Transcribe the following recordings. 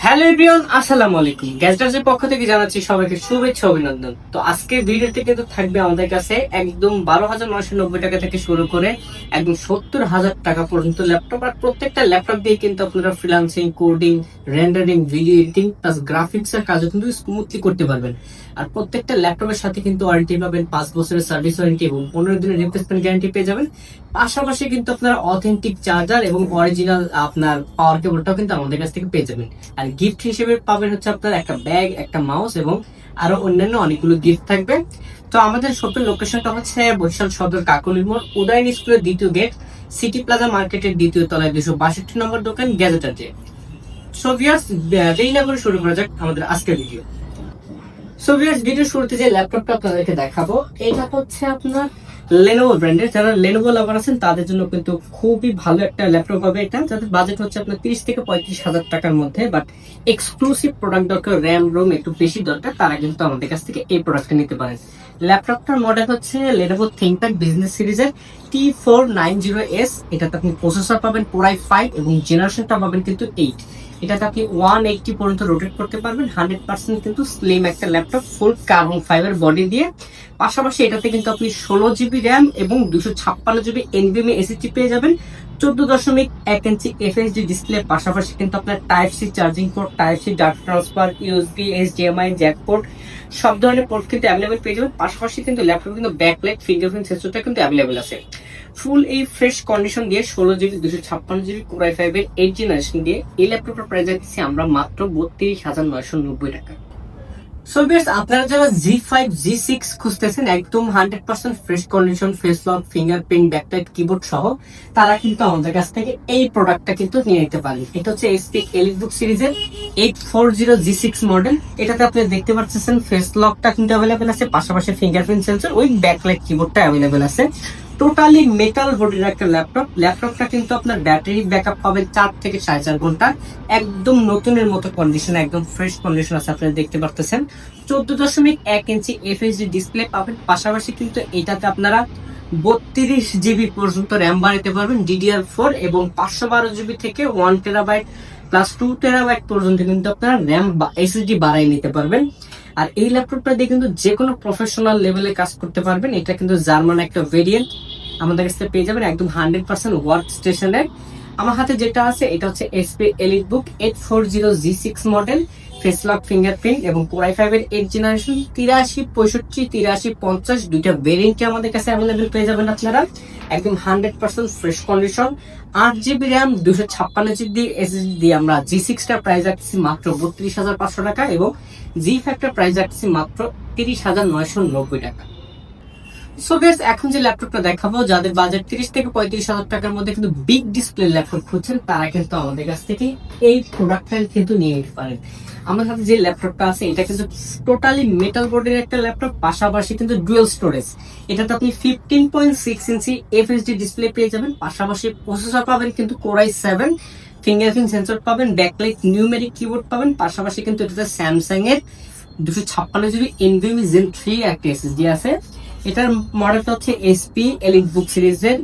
Hello everyone, আসসালামু আলাইকুম। গ্যাজেটার্সের পক্ষ থেকে জানাচ্ছি সবাইকে শুভেচ্ছা অভিনন্দন। তো আজকে ভিডিওতে কিন্তু থাকবে আমাদের কাছে একদম 12,990 টাকা থেকে শুরু করে একদম 70,000 টাকা পর্যন্ত ল্যাপটপ। আর প্রত্যেকটা ল্যাপটপ দিয়ে কিন্তু আপনারা freelancing, coding, rendering, video editing plus graphics এর কাজও কিন্তু স্মুথলি করতে পারবেন। আর প্রত্যেকটা ল্যাপটপের সাথে কিন্তু ওয়ারেন্টি পাবেন, 5 বছরের সার্ভিস ওয়ারেন্টি এবং 15 দিনের রিপ্লেসমেন্ট গ্যারান্টি পেয়ে যাবেন। পাশাপাশি কিন্তু আপনারা অথেন্টিক চার্জার এবং অরিজিনাল আপনার পাওয়ার কেবলটাও কিন্তু আমাদের কাছ থেকে পেয়ে যাবেন। আর গিফট হিসেবে পাবেন হচ্ছে আপনার একটা ব্যাগ, একটা মাউস এবং আরো অন্যান্য অনেকগুলো গিফট থাকবে। তো আমাদের শপের লোকেশনটা হচ্ছে বরিশাল সদর কাকলির মোড়, উদয়ন স্কুলের দ্বিতীয় গেট, সিটি প্লাজা মার্কেটের দ্বিতীয় তলায় 262 নম্বর দোকান, গ্যাজেটার্সে। সো ভিউয়ার্স, দেরি না করে শুরু করা যাক আমাদের আজকের ভিডিও। সো ভিউয়ার্স, ভিডিও শুরুতে যে ল্যাপটপটা আপনাদেরকে দেখাবো এটা হচ্ছে আপনার লেনোভো ব্র্যান্ডের। যারা লেনোভো লাভার আছেন তাদের জন্য কিন্তু খুবই ভালো একটা ল্যাপটপ হবে এটা। যাদের বাজেট হচ্ছে আপনার 30 থেকে 35,000 টাকার মধ্যে, বাট এক্সক্লুসিভ প্রোডাক্ট দরকার, র্যাম রোম একটু বেশি দরকার, তারা কিন্তু আমাদের কাছ থেকে এই প্রোডাক্টটা নিতে পারেন। ল্যাপটপটার মডেল হচ্ছে লেনোভো থিংকপ্যাড বিজনেস সিরিজের T490S। এটাতে আপনি প্রসেসর পাবেন Core i5 এবং জেনারেশনটা পাবেন কিন্তু 8। এটাতে আপনি 180 পর্যন্ত রোটেট করতে পারবেন। 100% কিন্তু স্লিম একটা ল্যাপটপ, ফুল কার্বন ফাইবার বডি দিয়ে। পাশাপাশি এটাতে কিন্তু আপনি 16 GB র্যাম এবং 256 GB এনভিএমই এসএসডি পেয়ে যাবেন। 14.1 ইঞ্চি এফএইচডি ডিসপ্লে, পাশাপাশি কিন্তু আপনার type C charging port, type C data transfer, USB, HDMI, jack port, সব ধরনের পোর্ট কিন্তু অ্যাভেলেবেল পেয়ে যাবেন। পাশাপাশি কিন্তু ল্যাপটপে কিন্তু ব্যাকলাইট ফিঙ্গারপ্রিন্ট সেন্সরটা কিন্তু অ্যাভেলেবেল আছে। ফুল এই ফ্রেশ কন্ডিশন দিয়ে 16 GB 256 GB Core i5 এর 8 জেনারেশন দিয়ে এই ল্যাপটপের প্রাইস দিচ্ছি আমরা মাত্র 32,990 টাকা। সো ভিউয়ার্স, আপনারা যারা G5 G6 খুঁজতেছেন একদম 100% fresh condition, face lock, fingerprint, backlight, keyboard সহ, তারা কিন্তু আমাদের কাছ থেকে এই প্রোডাক্টটা কিন্তু নিয়ে নিতে পারেন। এটা হচ্ছে HP EliteBook সিরিজের 840 G6 মডেল। এটাতে আপনি দেখতে পাচ্ছেন ফেস লকটা কিন্তু অ্যাভেলেবেল আছে, পাশাপাশি ফিঙ্গারপ্রিন্ট সেন্সর উইথ ব্যাকলাইট কিবোর্ডটা অ্যাভেলেবেল আছে। টোটালি মেটাল বডির একটা ল্যাপটপ। ল্যাপটপটা কিন্তু আপনার ব্যাটারি ব্যাকআপ পাবেন 4 থেকে 4.5 ঘন্টা। একদম নতুনের মতো কন্ডিশন, একদম ফ্রেশ কন্ডিশন আছে, আপনারা দেখতে পারতেছেন। 14.1 ইঞ্চি এফএইচডি ডিসপ্লে পাবেন। পাশাপাশি কিন্তু এটাতে আপনারা 32 GB পর্যন্ত র্যাম বাড়াতে পারবেন DDR4 এবং 512 GB থেকে 1 TB প্লাস 2 TB পর্যন্ত কিন্তু আপনারা র্যাম বা এসএসডি বাড়াই নিতে পারবেন। আর এই ল্যাপটপটা দিয়ে কিন্তু যে কোনো প্রফেশনাল লেভেলে কাজ করতে পারবেন। এটা কিন্তু জার্মান একটা ভেরিয়েন্ট, আমাদের কাছে পেয়ে যাবেন একদম 100% ওয়ার্ক স্টেশনের। আমার হাতে যেটা আছে এটা হচ্ছে HP EliteBook 840 G6 model, face lock, fingerprint এবং Core i5 এর 8 জেনারেশন। 8365, 8350 দুইটা ভেরিয়েন্টে আমাদের কাছে অ্যাভেলেবেল পেয়ে যাবেন আপনারা। একদম 100% fresh condition. 8 GB RAM, 256 GB SSD দিয়ে আমরা G6 টার প্রাইস রাখছি মাত্র 32,500 টাকা এবং G5 টার প্রাইস রাখছি মাত্র 30,990 টাকা। সো গাইস, এখন যে ল্যাপটপটা দেখাবো, যাদের বাজেট 30 থেকে 35,000 টাকার মধ্যে কিন্তু বিগ ডিসপ্লে ল্যাপটপ খুঁজছেন, তারা কিন্তু আমাদের কাছ থেকে এই প্রোডাক্টটা কিন্তু নিয়ে নিতে পারেন। আমার সাথে যে ল্যাপটপটা আছে এটা কিন্তু টোটালি মেটাল বডির একটা ল্যাপটপ, পাশাপাশি কিন্তু ডুয়াল স্টোরেজ। এটাতে আপনি 15.6 ইঞ্চি এফএইচডি ডিসপ্লে পেয়ে যাবেন। পাশাপাশি প্রসেসর পাবেন কিন্তু Core i7, ফিঙ্গারপ্রিন্ট সেন্সর পাবেন, ব্যাকলাইট নিউমেরিক কিবোর্ড পাবেন। পাশাপাশি কিন্তু এটাতে স্যামসাং এর 256 GB NVMe Zen 3 একটা এসএসডি আছে। এটার মডেলটা হচ্ছে HP EliteBook সিরিজের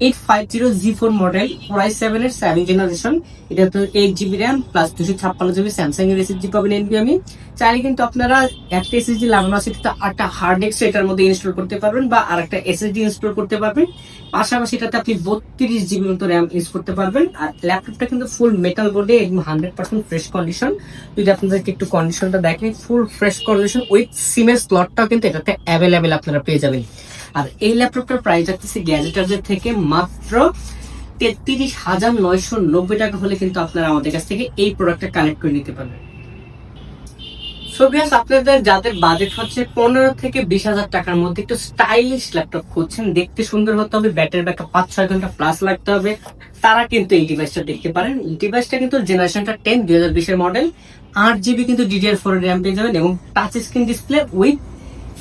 850 G4 মডেল, Core i7 এর 7 জেনারেশন। এটা তো 8 GB RAM plus 256 GB Samsung এর এসএসডি পাবেন NVMe। চাইলে কিন্তু আপনারা একটা এসএসডি লাগানো আছে, একটা হার্ড ডিস্ক এটার মধ্যে ইনস্টল করতে পারবেন বা আরেকটা এসএসডি ইনস্টল করতে পারবেন। পাশাপাশি এটাতে আপনি 32 GB মতো র্যাম ইউজ করতে পারবেন। আর ল্যাপটপটা কিন্তু ফুল মেটাল বডি এবং 100% ফ্রেশ কন্ডিশন। যদি আপনাদেরকে একটু কন্ডিশনটা দেখেন, ফুল ফ্রেশ কন্ডিশন উইথ সিমের স্লটটাও কিন্তু এটাতে অ্যাভেলেবেল আপনারা পেয়ে যাবেন। আর এই ল্যাপটপটার প্রাইস রাখতেছি গ্যাজেটার্সের থেকে মাত্র 33,990 টাকা হলে কিন্তু আপনারা আমাদের কাছ থেকে এই প্রোডাক্টটা কালেক্ট করে নিতে পারবেন। সো ভিউয়ার্স, আপনাদের যাদের বাজেট হচ্ছে 15 থেকে 20,000 টাকার মধ্যে একটু স্টাইলিশ ল্যাপটপ খুঁজছেন, দেখতে সুন্দর হতে হবে, ব্যাটারি ব্যাকআপ 5-6 ঘন্টা প্লাস লাগতে হবে, তারা কিন্তু এই ডিভাইসটা দেখতে পারেন। ডিভাইসটা কিন্তু জেনারেশনটা 10 2020 এর মডেল। 8 GB কিন্তু DDR4 এর র্যাম পেয়ে যাবেন এবং touch screen display with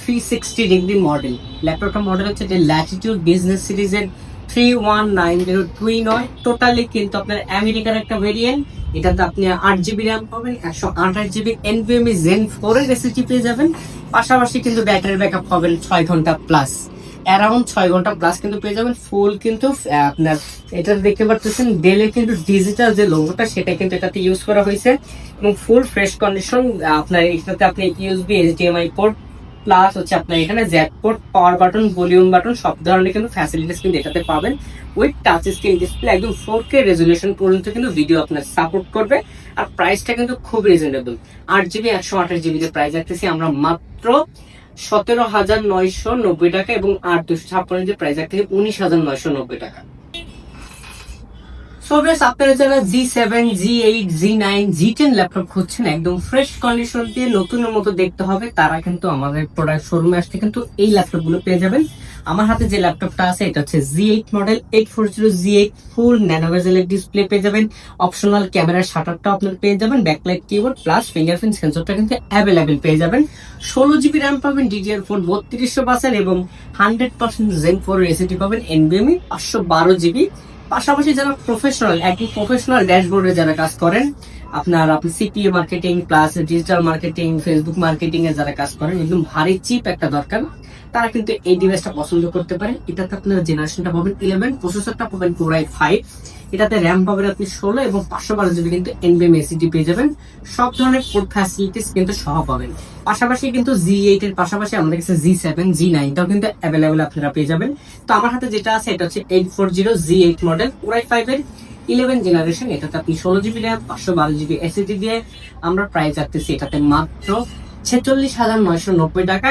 360 degree model. ল্যাপটপটার মডেল হচ্ছে যে ল্যাটিটিউড বিজনেস সিরিজের 319029। টোটালি কিন্তু আপনার আমেরিকার একটা ভেরিয়েন্ট। এটাতে আপনি 8 GB র্যাম পাবেন, 128 GB NVMe Zen 4 এর এসএসডি পেয়ে যাবেন। পাশাপাশি কিন্তু ব্যাটারি ব্যাকআপ পাবেন 6 ঘন্টা প্লাস। অ্যারাউন্ড 6 ঘন্টা প্লাস কিন্তু পেয়ে যাবেন। ফুল কিন্তু আপনার এটা দেখতে পাচ্ছেন ডেলে কিন্তু ডিজিটাল যে লোগোটা সেটা কিন্তু এটাতে ইউজ করা হয়েছে এবং ফুল ফ্রেশ কন্ডিশন। আপনার এটাতে আপনি ইউএসবি এইচডিএমআই পোর্ট প্লাস হচ্ছে আপনার এখানে Jack port, power button, volume button সব ধরনের কিন্তু ফ্যাসিলিটিস কিন্তু এটাতে পাবেন। উইথ টাচ স্ক্রিন ডিসপ্লে একদম 4K রেজুলেশন পর্যন্ত কিন্তু ভিডিও আপনার সাপোর্ট করবে। আর প্রাইসটা কিন্তু খুব রিজনেবল। 8GB 128GB তে প্রাইস রাখতেছি আমরা মাত্র 17,990 টাকা এবং 8/256 প্রাইস রাখতেছি 19,990 টাকা। সো গাইস, আপনারা যারা G7, G8, G9, G10 laptop খুঁজছেন একদম ফ্রেশ কন্ডিশন দিয়ে নতুনের মতো দেখতে হবে, তারা কিন্তু আমাদের প্রোডাক্ট শোরুমে আসতে কিন্তু এই ল্যাপটপ গুলো পেয়ে যাবেন। আমার হাতে যে ল্যাপটপটা আছে এটা হচ্ছে Z8 মডেল 840 Z8 ফুল ন্যানো বেজেলের ডিসপ্লে পেয়ে যাবেন। অপশনাল ক্যামেরার শাটারটা আপনারা পেয়ে যাবেন, ব্যাকলাইট কিবোর্ড প্লাস ফিঙ্গারপ্রিন্ট সেন্সরটা কিন্তু অ্যাভেলেবেল পেয়ে যাবেন। 16GB র্যাম পাবেন, DDR4 3200 পাচ্ছেন এবং 100% Zen 4 এসএসডি পাবেন, NVMe 512GB। পাশাপাশি যারা প্রফেশনাল একদম প্রফেশনাল ড্যাশবোর্ডে যারা কাজ করেন, আপনি CPA marketing plus digital marketing, Facebook marketing এ যারা কাজ করেন, একদম ভারী চিপ একটা দরকার, তারা কিন্তু এই ডিভাইসটা পছন্দ করতে পারেন। এটাতে আপনারা জেনারেশনটা পাবেন 11, প্রসেসরটা পাবেন Core i5, এটাতে র্যাম পাবেন আপনি 16 এবং 512GB কিন্তু NVMe এসএসডি পেয়ে যাবেন। সব ধরনের পোর্ট ফ্যাসিলিটিস কিন্তু সহ পাবেন। পাশাপাশি কিন্তু Z8 এর পাশাপাশি আমাদের কাছে G7, G9 টাও কিন্তু অ্যাভেলেবেল আপনারা পেয়ে যাবেন। তো আমার হাতে যেটা আছে এটা হচ্ছে 840 Z8 মডেল Core i5 এর 11 জেনারেশন। এটাতে আপনি 16GB র্যাম 512GB এসএসডি দিয়ে আমরা প্রাইস রাখতেছি এটাতে মাত্র 46,990 টাকা।